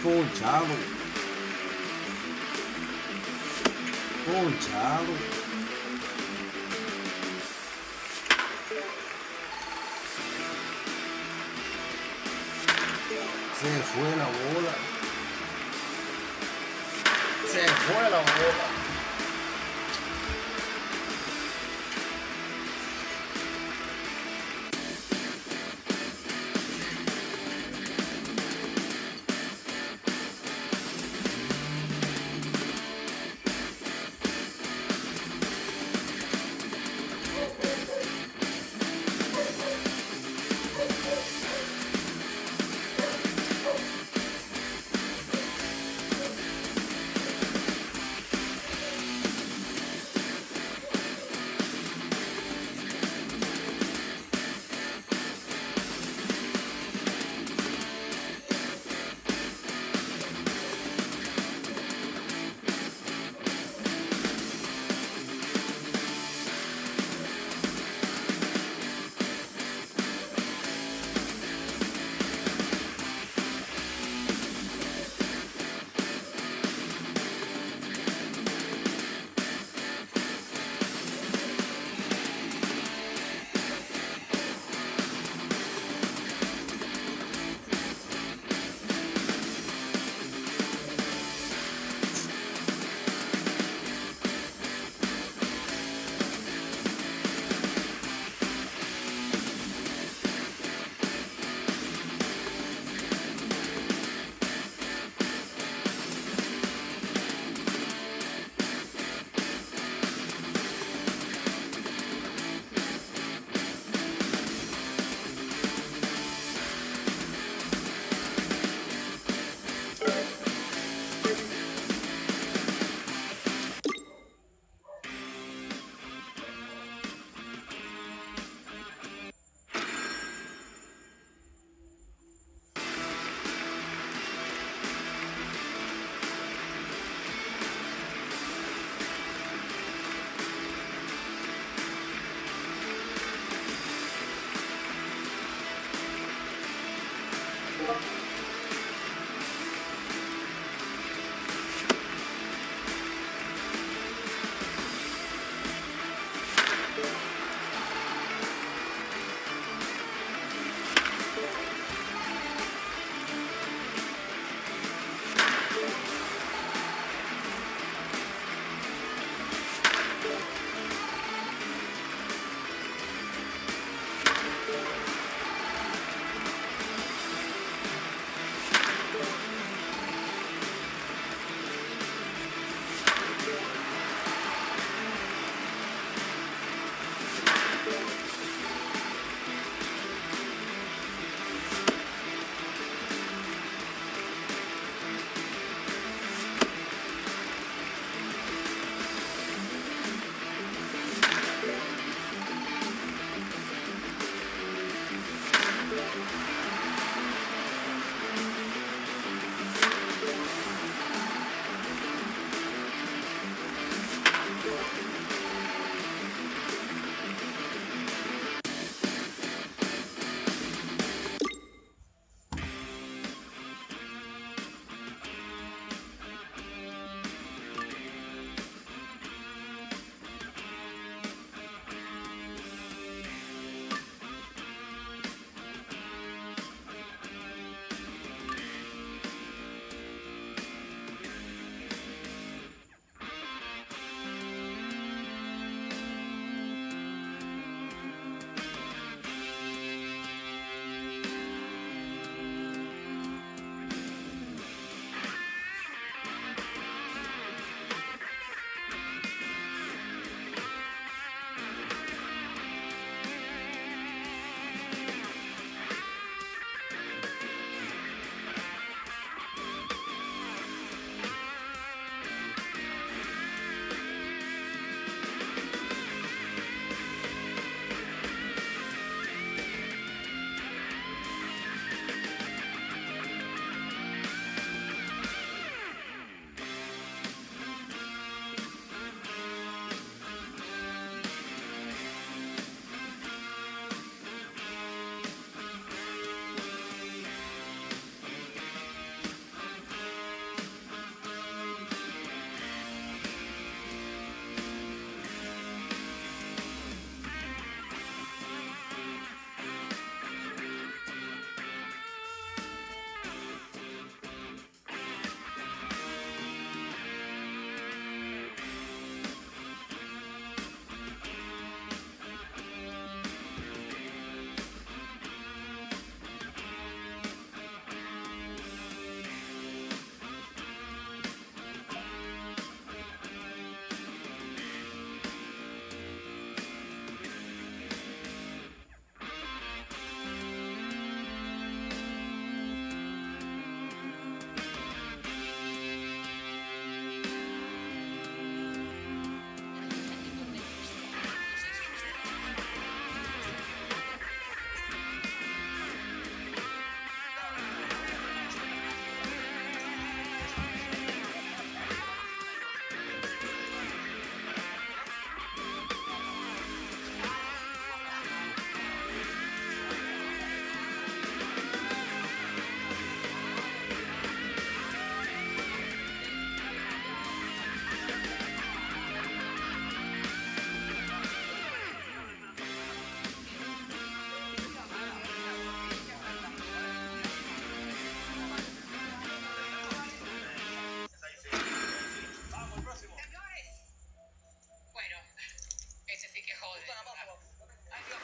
Ponchado. Ponchado. Se fue la bola. Se fue la bola.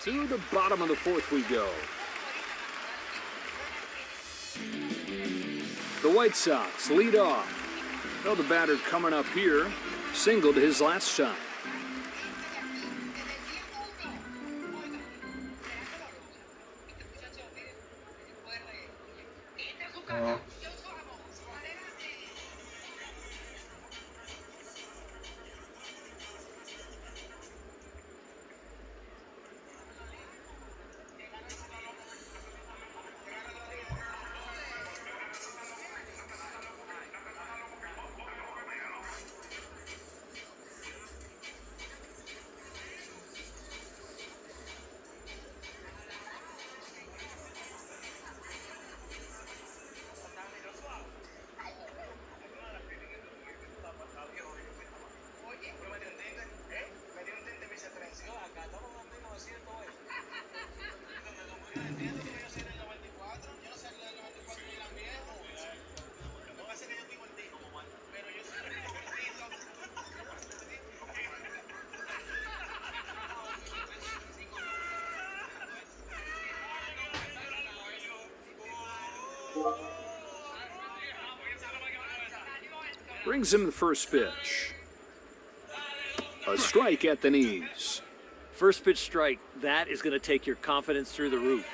To the bottom of the fourth we go. The White Sox lead off. Well, the batter coming up here singled his last time. Brings him the first pitch. A strike at the knees. First pitch strike, that is going to take your confidence through the roof.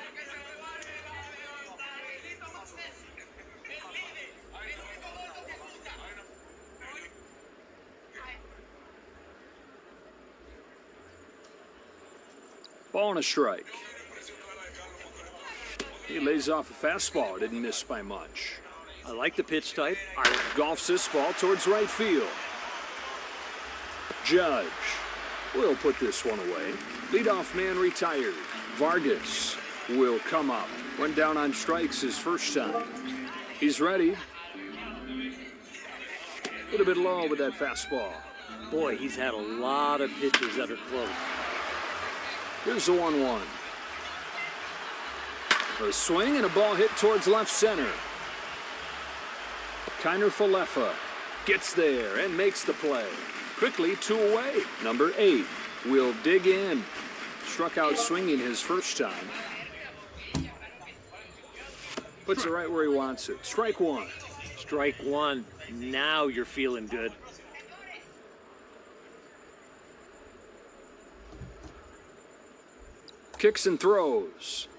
Ball and a strike. He lays off a fastball, didn't miss by much. I like the pitch type. Golfs this ball towards right field. Judge will put this one away. Leadoff man retired. Vargas will come up. Went down on strikes his first time. He's ready. A little bit low with that fastball. Boy, he's had a lot of pitches that are close. Here's the 1-1. A swing and a ball hit towards left center. Kiner Falefa gets there and makes the play. Quickly, 2 away. Number 8 will dig in. Struck out swinging his first time. Puts it right where he wants it. Strike 1. Strike 1. Now you're feeling good. Kicks and throws.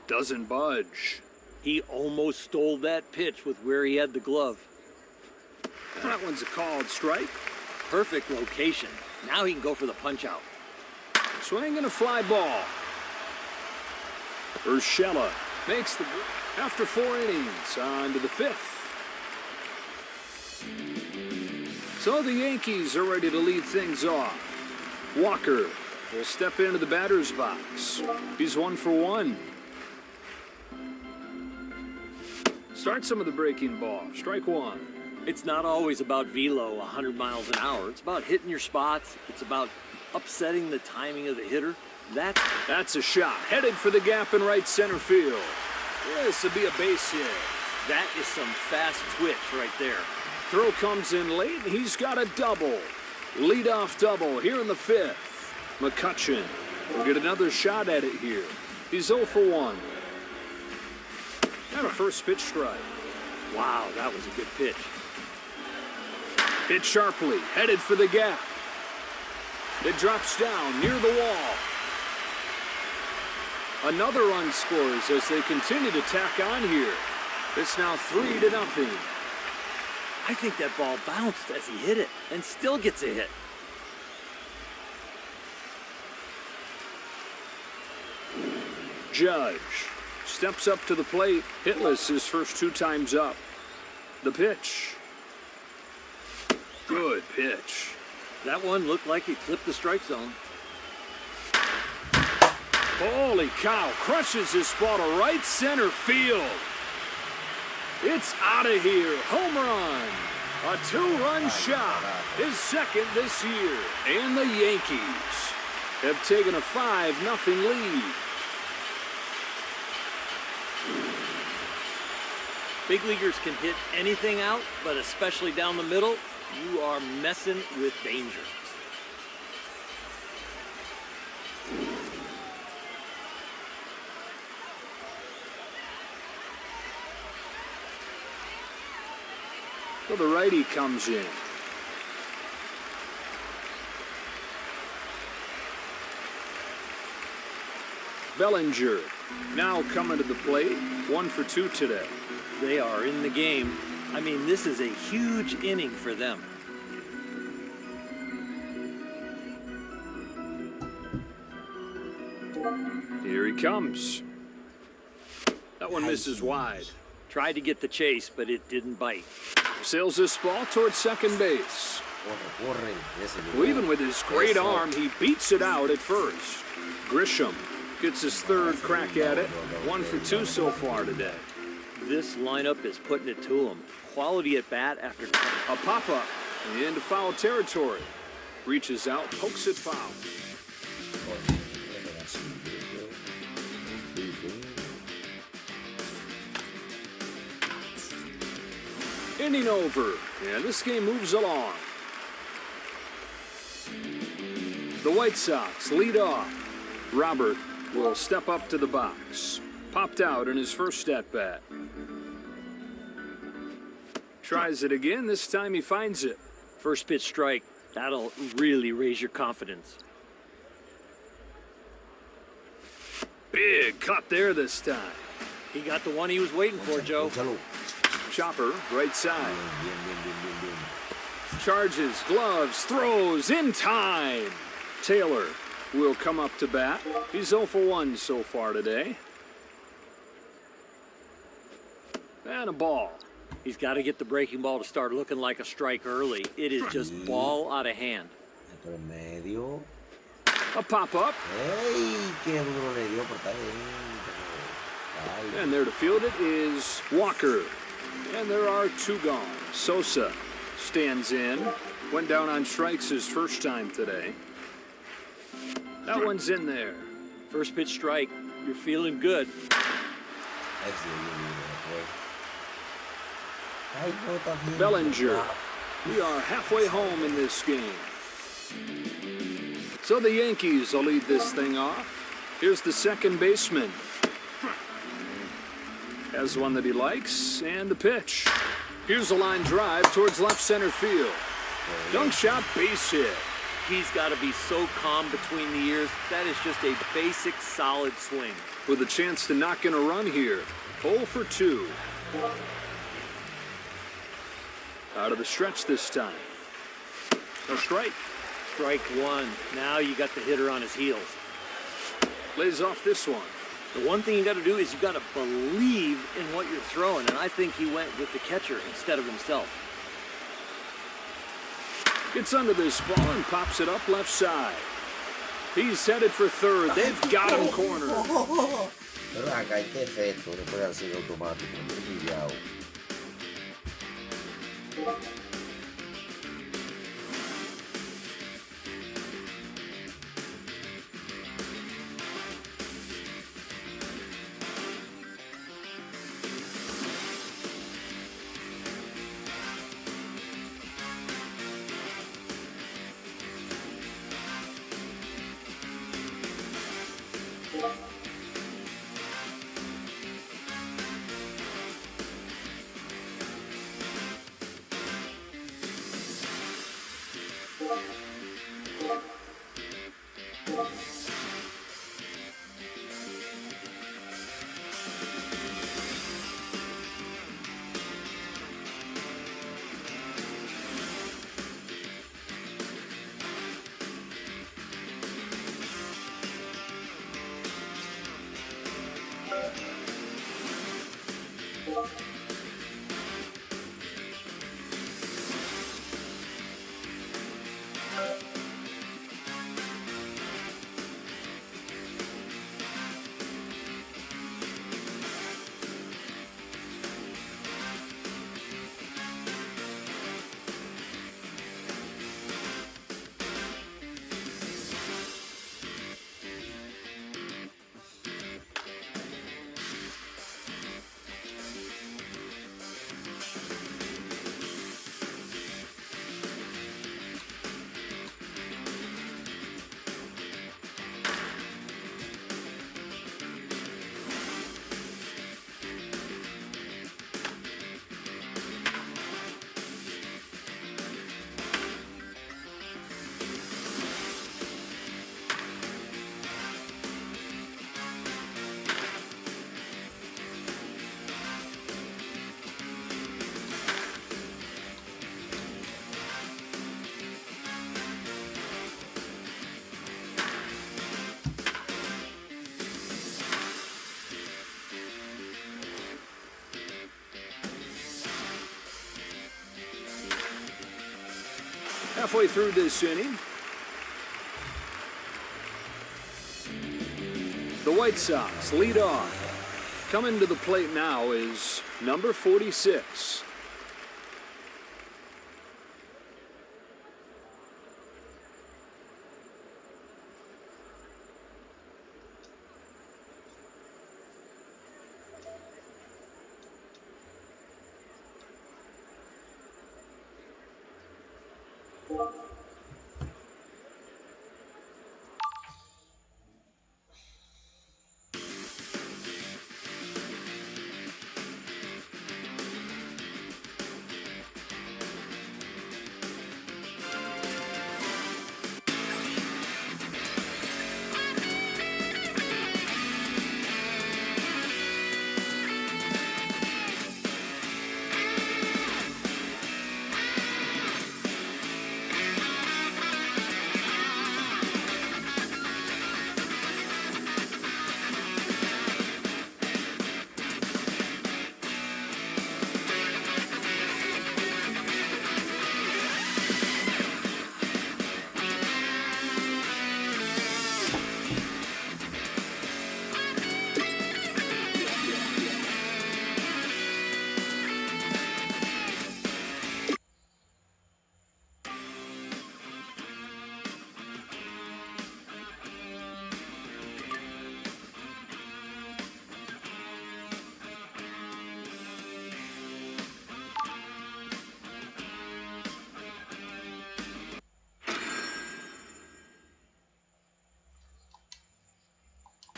Doesn't budge. He almost stole that pitch with where he had the glove. That one's a called strike. Perfect location. Now he can go for the punch out. Swing and a fly ball. Urshela makes the after 4 innings on to the 5th. So the Yankees are ready to lead things off. Walker will step into the batter's box. He's 1 for 1. Starts him with a breaking ball. Strike 1. It's not always about velo 100 miles an hour. It's about hitting your spots. It's about upsetting the timing of the hitter. That's a shot. Headed for the gap in right center field. This would be a base hit. That is some fast twitch right there. Throw comes in late, and he's got a double. Leadoff double here in the 5th. McCutchen will get another shot at it here. He's 0 for 1. And a first pitch strike. Wow, that was a good pitch. Hit sharply, headed for the gap. It drops down near the wall. Another run scores as they continue to tack on here. It's now 3-0. I think that ball bounced as he hit it and still gets a hit. Judge steps up to the plate, hitless his first 2 times up. The pitch. Good pitch. That one looked like he clipped the strike zone. Holy cow, crushes this ball to right center field. It's out of here. Home run. A 2-run shot. His second this year. And the Yankees have taken a 5-0 lead. Big leaguers can hit anything out, but especially down the middle, you are messing with danger. So the righty comes in. Bellinger now coming to the plate. 1 for 2 today. They are in the game. I mean, this is a huge inning for them. Here he comes. That one misses wide. Tried to get the chase, but it didn't bite. Sails this ball towards second base. Corre, corre. Ese Well, even with his great arm, he beats it out at first. Grisham gets his third crack at it. 1 for 2 so far today. This lineup is putting it to him. Quality at bat after A pop-up into foul territory. Reaches out, pokes it foul. Inning over, and this game moves along. The White Sox lead off. Robert will step up to the box. Popped out in his first at-bat. Tries it again. This time he finds it. first pitch strike. That'll really raise your confidence. Big cut there this time. He got the one he was waiting for, Joe. Échalo. Chopper, right side. Bien, bien, bien, bien, bien. Charges, gloves, throws in time. Taylor will come up to bat. He's 0 for 1 so far today. And a ball. He's got to get the breaking ball to start looking like a strike early. It is just ball out of hand. Por medio. A pop-up. ¡Ey! ¡Qué duro le dio por estar dentro! Ay. And there to field it is Walker. And there are 2 gone. Sosa stands in. Went down on strikes his first time today. That one's in there. First pitch strike. You're feeling good. Ay, sí, bien, Ay, no, también. Bellinger. We are halfway home in this game. So the Yankees will lead this thing off. Here's the second baseman. Has one that he likes, and the pitch. Here's a line drive towards left center field. Dunk shot, base hit. He's got to be so calm between the ears. That is just a basic, solid swing. With a chance to knock in a run here. 0 for 2. Out of the stretch this time. A strike. Strike 1. Now you got the hitter on his heels. Lays off this one. The one thing you got to do is you got to believe in what you're throwing, and I think he went with the catcher instead of himself. Gets under this ball and pops it up left side. He's headed for third. They've got him cornered. Pero acá hay que efecto, no puede hacer automático, no es pillado. halfway through this inning. The White Sox lead off. Coming to the plate now is number 46.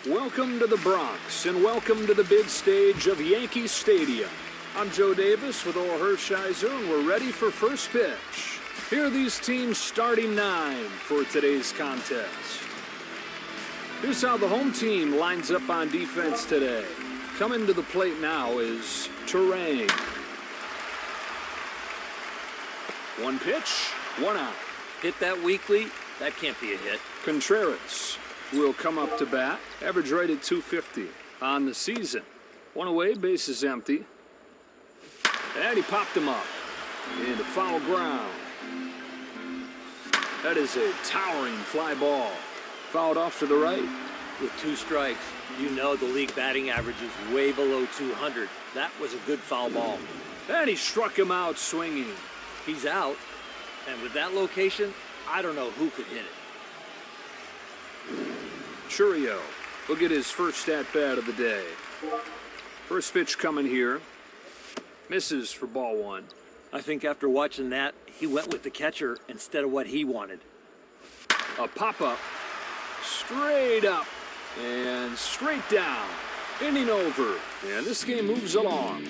Welcome to the Bronx, and welcome to the big stage of Yankee Stadium. I'm Joe Davis with Orr Hershiser, and we're ready for first pitch. Here are these teams' starting 9 for today's contest. Here's how the home team lines up on defense today. Coming to the plate now is Terrain. 1 pitch, 1 out. Hit that weekly, that can't be a hit. Contreras will come up to bat. Average rated 250 on the season. 1 away, bases empty. And he popped him up into foul ground. That is a towering fly ball. Fouled off to the right. With 2 strikes, you know the league batting average is way below 200. That was a good foul ball. And he struck him out swinging. He's out, and with that location, I don't know who could hit it. Churio will get his first at-bat of the day. First pitch coming here. Misses for ball 1. I think after watching that, he went with the catcher instead of what he wanted. A pop-up. Straight up and straight down. Inning over, and this game moves along.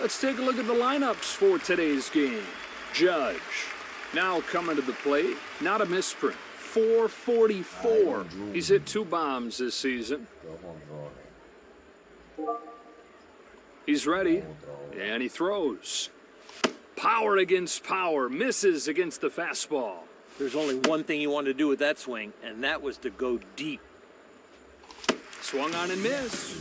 Let's take a look at the lineups for today's game. Judge, now coming to the plate, not a misprint. 444. He's hit 2 bombs this season. He's ready, and he throws. Power against power, misses against the fastball. There's only one thing he wanted to do with that swing, and that was to go deep. Swung on and missed.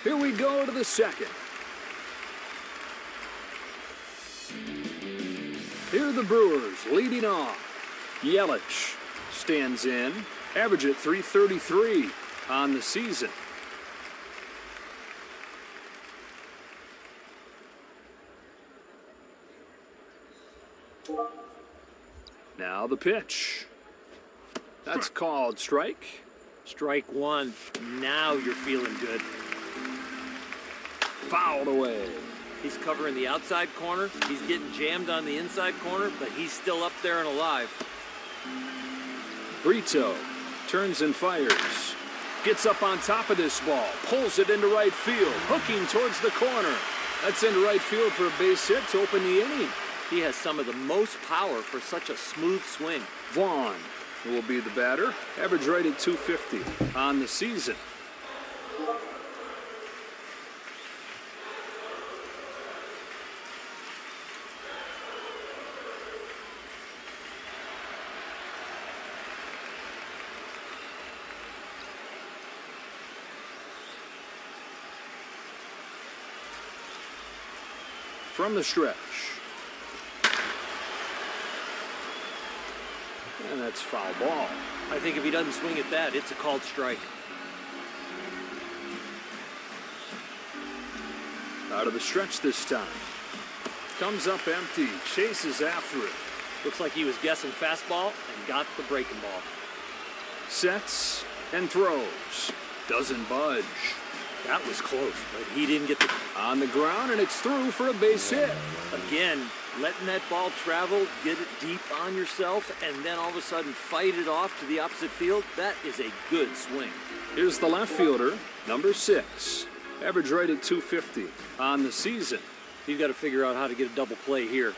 Here we go to the second. Here are the Brewers leading off. Yelich stands in, average at 333 on the season. Now the pitch. That's called strike. Strike 1. Now you're feeling good. Fouled away. He's covering the outside corner. He's getting jammed on the inside corner, but he's still up there and alive. Brito turns and fires. Gets up on top of this ball, pulls it into right field, hooking towards the corner. That's into right field for a base hit to open the inning. He has some of the most power for such a smooth swing. Vaughn will be the batter. Average rate at 250 on the season. From the stretch. And that's foul ball. I think if he doesn't swing at that, it's a called strike. Out of the stretch this time. Comes up empty, chases after it. Looks like he was guessing fastball and got the breaking ball. Sets and throws. Doesn't budge. That was close, but he didn't get the... On the ground, and it's through for a base hit. Again, letting that ball travel, get it deep on yourself, and then all of a sudden fight it off to the opposite field, that is a good swing. Here's the left fielder, number 6. Average rate at 250 on the season. You've got to figure out how to get a double play here.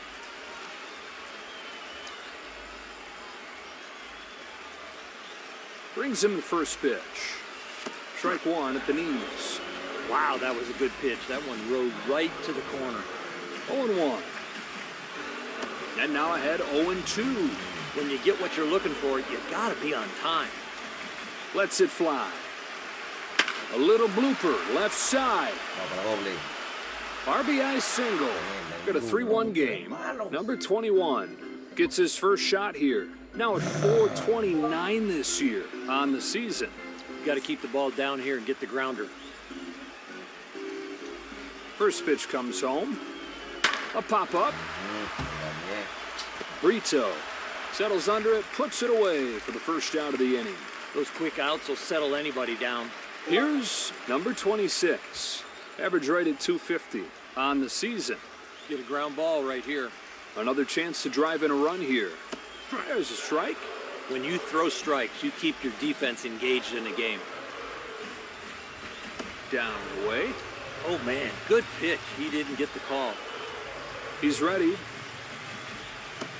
Brings him the first pitch. Strike one at the knees. Wow, that was a good pitch. That one rode right to the corner. 0-1. And now ahead 0-2. When you get what you're looking for, you got to be on time. Lets it fly. A little blooper, left side. RBI single. Got a 3-1 game. Number 21 gets his first shot here. Now at 429 this year on the season. Got to keep the ball down here and get the grounder. First pitch comes home. A pop-up. Brito settles under it, puts it away for the first out of the inning. Those quick outs will settle anybody down. Here's number 26. Average rate at 250 on the season. Get a ground ball right here. Another chance to drive in a run here. There's a strike. When you throw strikes, you keep your defense engaged in the game. Down and away. Oh, man, good pitch. He didn't get the call. He's ready.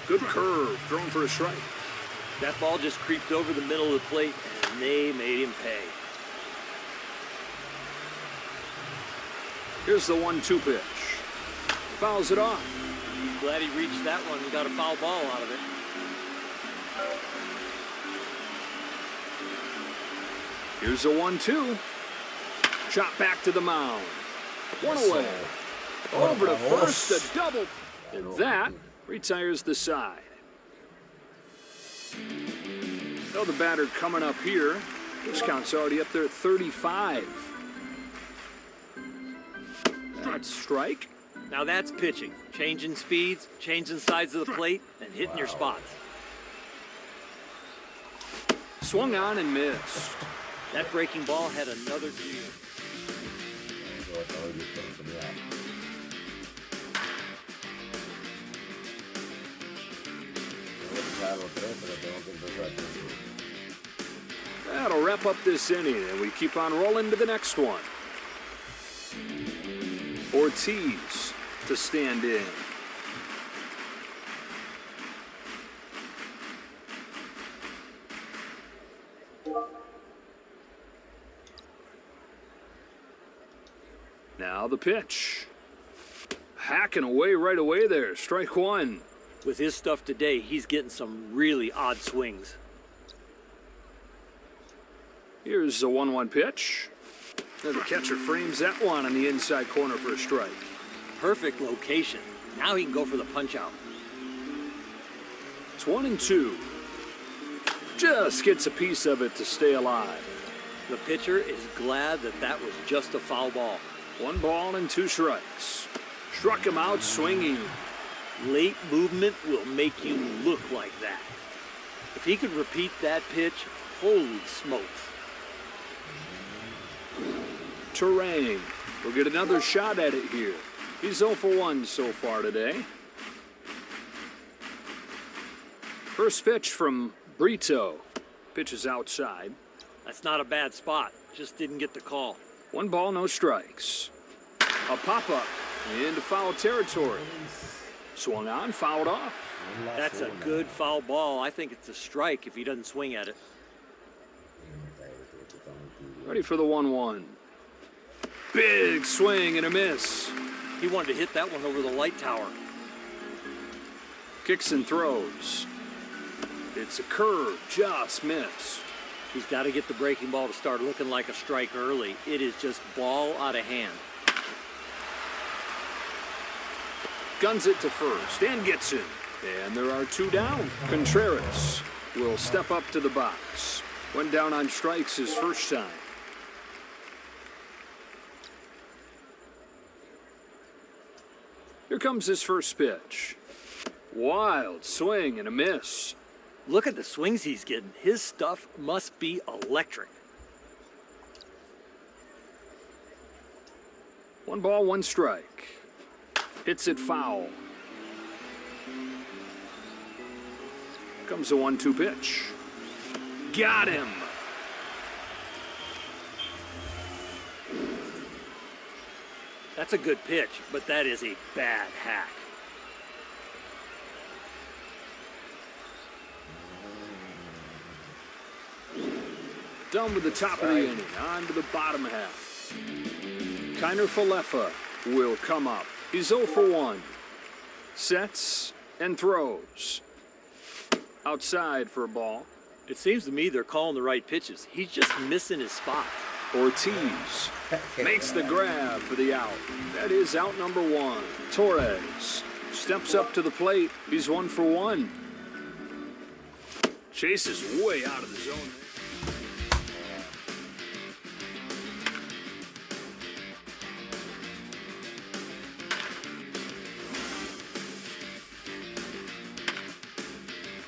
Good curve, thrown for a strike. That ball just creeped over the middle of the plate, and they made him pay. Here's the 1-2 pitch. Fouls it off. He's glad he reached that one and got a foul ball out of it. Here's a 1-2. Shot back to the mound. One away. Over to first, a double. And that retires the side. So the batter coming up here. This count's already up there at 35. That's strike. Now that's pitching. Changing speeds, changing sides of the plate, and hitting your spots. Swung on and missed. That breaking ball had another G. That'll wrap up this inning, and we keep on rolling to the next one. Ortiz to stand in. Now the pitch. Hacking away right away there. Strike one. With his stuff today, he's getting some really odd swings. Here's a 1-1 pitch. And the catcher frames that one on the inside corner for a strike. Perfect location. Now he can go for the punch-out. It's 1-2. Just gets a piece of it to stay alive. The pitcher is glad that that was just a foul ball. 1 ball and 2 strikes. Struck him out swinging. Late movement will make you look like that. If he could repeat that pitch, holy smokes. Terrain will get another shot at it here. He's 0 for 1 so far today. First pitch from Brito. Pitch is outside. That's not a bad spot. Just didn't get the call. 1 ball, no strikes. A pop-up into foul territory. Swung on, fouled off. That's a good foul ball. I think it's a strike if he doesn't swing at it. Ready for the 1-1. Big swing and a miss. He wanted to hit that one over the light tower. Kicks and throws. It's a curve, just missed. He's got to get the breaking ball to start looking like a strike early. It is just ball out of hand. Guns it to first and gets in. And there are 2 down. Contreras will step up to the box. Went down on strikes his first time. Here comes his first pitch. Wild swing and a miss. Look at the swings he's getting. His stuff must be electric. 1 ball, 1 strike. Hits it foul. Comes the 1-2 pitch. Got him. That's a good pitch, but that is a bad hack. Done with the top of the inning. On to the bottom half. Kiner Falefa will come up. He's 0 for 1. Sets and throws. Outside for a ball. It seems to me they're calling the right pitches. He's just missing his spot. Ortiz makes the grab for the out. That is out number 1. Torres steps up to the plate. He's 1 for 1. Chases way out of the zone.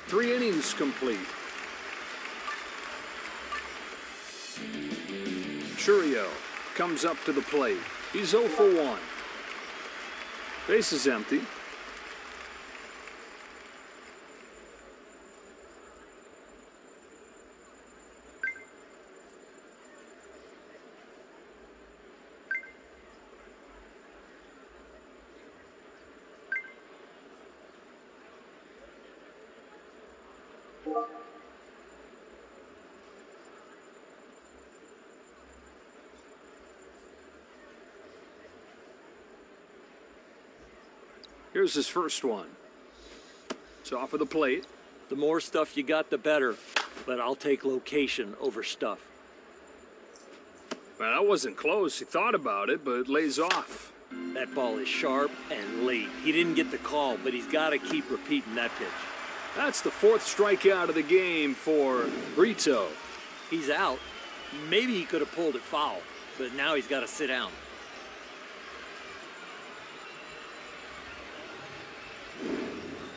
Three innings complete. Churio comes up to the plate. He's 0 for 1. Base is empty. Here's his first one. It's off of the plate. The more stuff you got, the better. But I'll take location over stuff. Well, that wasn't close. He thought about it, but lays off. That ball is sharp and late. He didn't get the call, but he's got to keep repeating that pitch. That's the 4th strikeout of the game for Brito. He's out. Maybe he could have pulled it foul, but now he's got to sit down.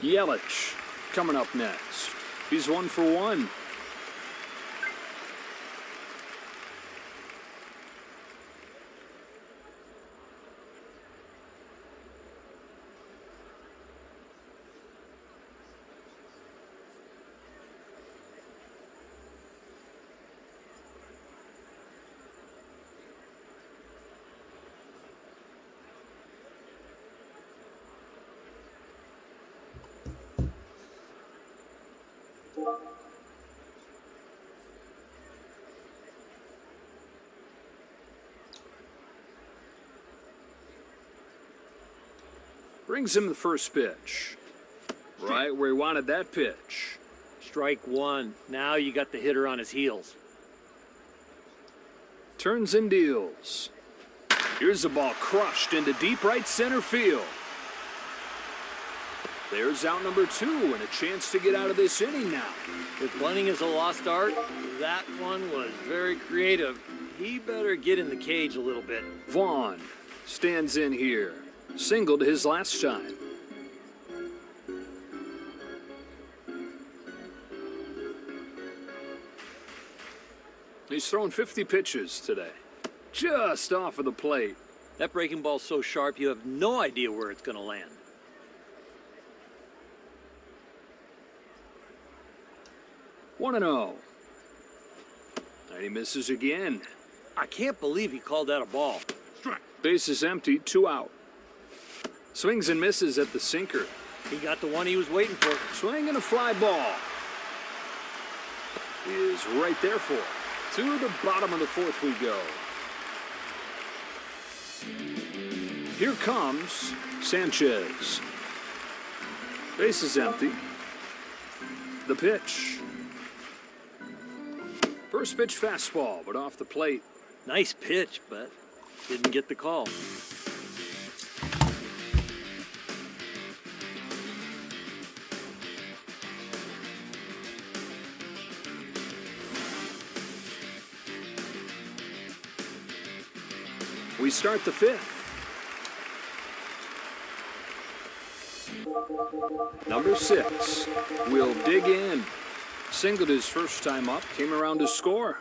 Yelich coming up next. He's 1 for 1. Brings him the first pitch. Right where he wanted that pitch. Strike 1. Now you got the hitter on his heels. Turns and deals. Here's the ball crushed into deep right center field. There's out number 2 and a chance to get out of this inning now. If bunting is a lost art, that one was very creative. He better get in the cage a little bit. Vaughn stands in here. Singled his last time. He's thrown 50 pitches today. Just off of the plate. That breaking ball's so sharp you have no idea where it's going to land. And he misses again. I can't believe he called that a ball. Base is empty, 2 out. Swings and misses at the sinker. He got the one he was waiting for. Swing and a fly ball. Is right there for it. To the bottom of the 4th we go. Here comes Sanchez. Base is empty. The pitch. First pitch fastball, but off the plate. Nice pitch, but didn't get the call. We start the 5th. Number 6 will dig in. Singled his first time up, came around to score.